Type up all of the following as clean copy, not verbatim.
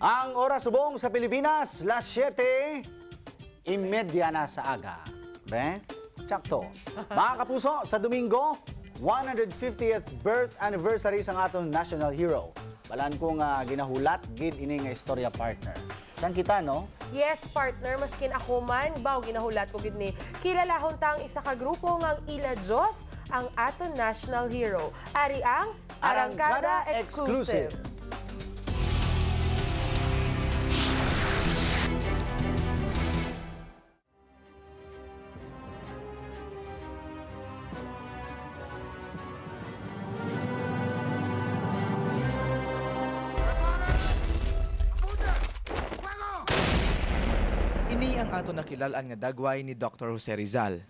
Ang oras subong sa Pilipinas, las 7:30 na sa aga. Be? Tsakto. Mga kapuso, sa Domingo, 150th birth anniversary sa atong national hero. Balan kong ginahulat, gid ini nga istorya partner. Saan kita, no? Yes, partner. Maskin ako man, baw ginahulat ko gid ni. Kilalahon tang isa ka grupo ngang Ila Diyos, ang aton national hero. Ari ang Arangkada Exclusive. Ini ang ato nakilalaan nga dagway ni Dr. Jose Rizal.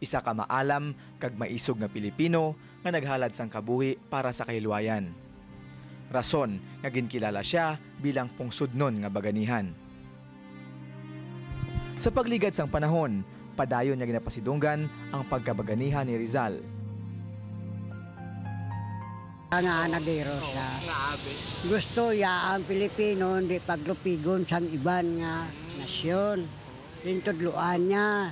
Isa ka maalam kag maisog nga Pilipino nga naghalad sang kabuhi para sa kahilwayan. Rason nga ginkilala siya bilang pungsudnon nga baganihan. Sa pagligad sang panahon, padayon niya ginapasidunggan ang pagkabaganihan ni Rizal. Nagiro siya. Gusto ya ang Pilipino hindi paglupigon sa iban nga nasyon. Tintudluan niya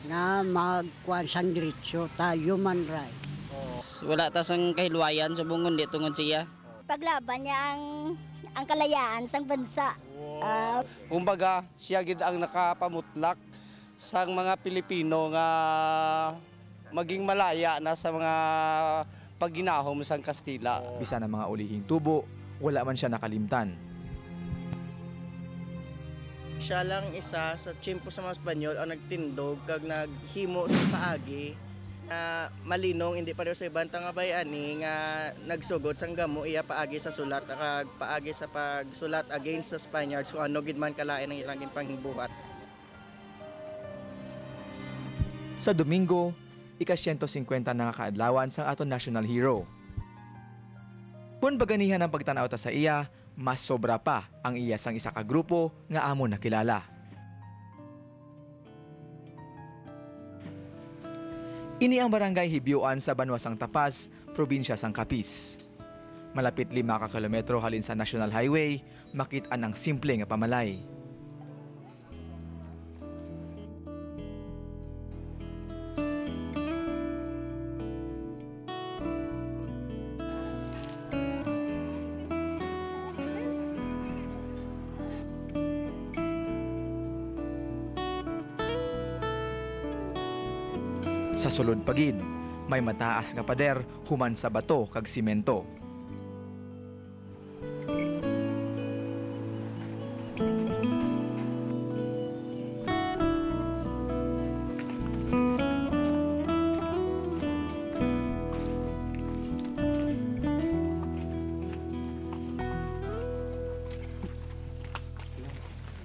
nga magkuhan sang diretsyo ta human rights. Wala ta sang kahilwayan sa bungon di tungod siya. Paglaban niya ang kalayaan sang bansa. Kumbaga, siya gid ang nakapamutlak sang mga Pilipino nga maging malaya na sa mga pagginahom sang Kastila. Bisa ng mga ulihing tubo, wala man siya nakalimtan. Siya lang isa sa tiyempo sa mga Espanyol ang nagtindog kag naghimo sa paagi na malinong hindi pareho sa ibang nga bayani nga nagsugod sang gamo iya paagi sa sulat kag paagi sa pagsulat against sa Spaniards kung ano gid man kalain ang ilang panghibuhat. Sa Domingo, ika-150 na nga kaadlawan sang aton national hero. Kung baganihan ang pagtanaw ta sa iya, mas sobra pa ang iya sang isa ka grupo nga amon nakilala. Ini ang barangay Hibiuan sa Banwasang Tapas, probinsya sang Capiz. Malapit 5 ka kilometro halin sa National Highway, makit-an ang simple nga pamalay. Sa sulod pagid, may mataas nga pader human sa bato kag simento.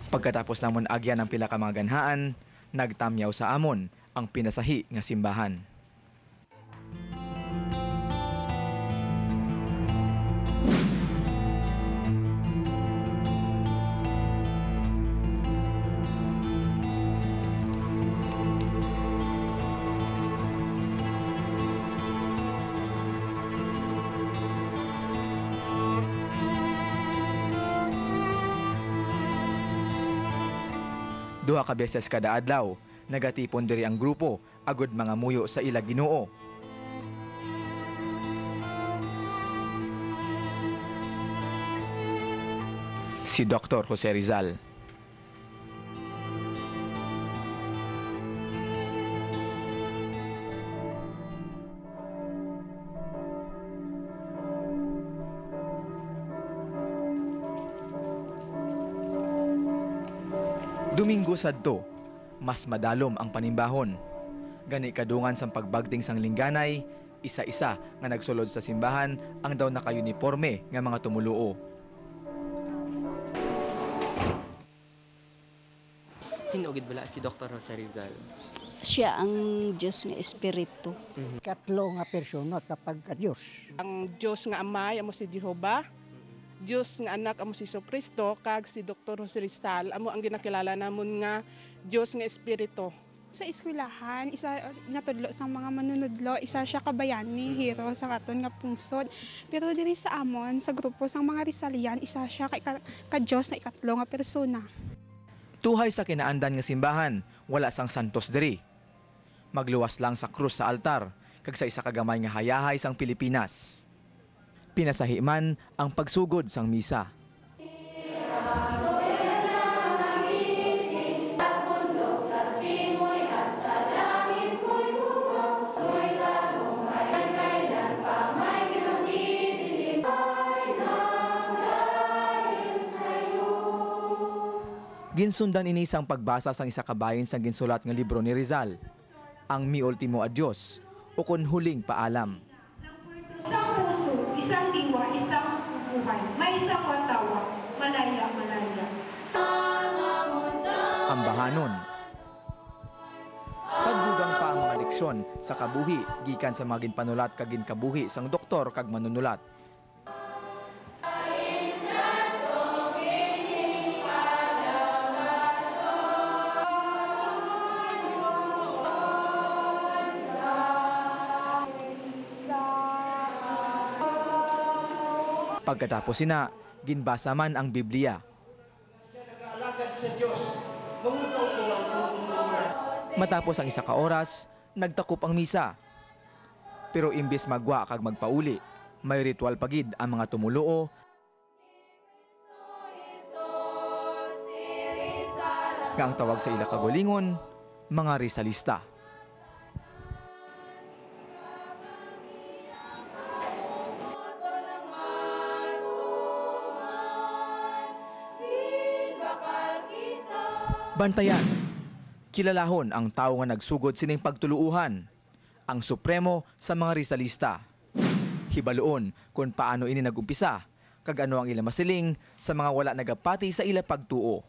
Pagkatapos namon agyan ang pila ka mga ganhaan, nagtamyaw sa amon ang pinasahi nga simbahan. Duha ka beses kada adlaw, nagatipon diri ang grupo agod mga muyo sa ila Ginoo. Si Dr. Jose Rizal. Domingo sadto, mas madalom ang panimbahon. Gani kadungan sang pagbagting sang lingganay, isa-isa nga nagsulod sa simbahan ang daw naka-uniforme nga mga tumuluo. Sino gid bala si Dr. Jose Rizal? Siya ang Diyos nga Espiritu. Katlo nga persona kapag Diyos. Ang Diyos nga Amay amo si Jehovah, Diyos nga anak amo si Jesucristo, kag si Dr. Jose Rizal amo ang ginakilala namon nga Diyos nga Espiritu. Sa eskwelahan, isa natudlo sa mga manunudlo, isa siya kabayani, hero sa katon nga pungsod. Pero diri sa amon, sa grupo sang mga Rizalian, isa siya ka Diyos na ikatlo nga persona. Tuhay sa kinaandan nga simbahan, wala sang santos diri. Magluwas lang sa krus sa altar, kag sa isa kagamay nga hayahay sang Pilipinas. Pinasahi man ang pagsugod sang misa. Ginsundan ini sang pagbasa sang isa kabahin sang ginsulat nga libro ni Rizal, ang Mi Ultimo Adios o kun huling paalam. Isang puso, isang diwa, isang buhay, may isang katawa, malaya, malaya. Ambahanon. Pagdugang pa ang mga leksyon sa kabuhi gikan sa mga ginpanulat kag ginkabuhi sang doktor kag manunulat. Pagkatapos sina, ginbasa man ang Biblia. Matapos ang isa ka oras, nagtakop ang misa. Pero imbis magwa kag magpauli, may ritual pagid ang mga tumuluo nga ang tawag sa ila kagulingon, mga Rizalista. Bantayan, kilalahon ang tao nga nagsugod sining pagtuluuhan, ang supremo sa mga Rizalista. Hibaluon kung paano ini nagumpisa, kag ano ang ila masiling sa mga wala nagapati sa ila pagtuo.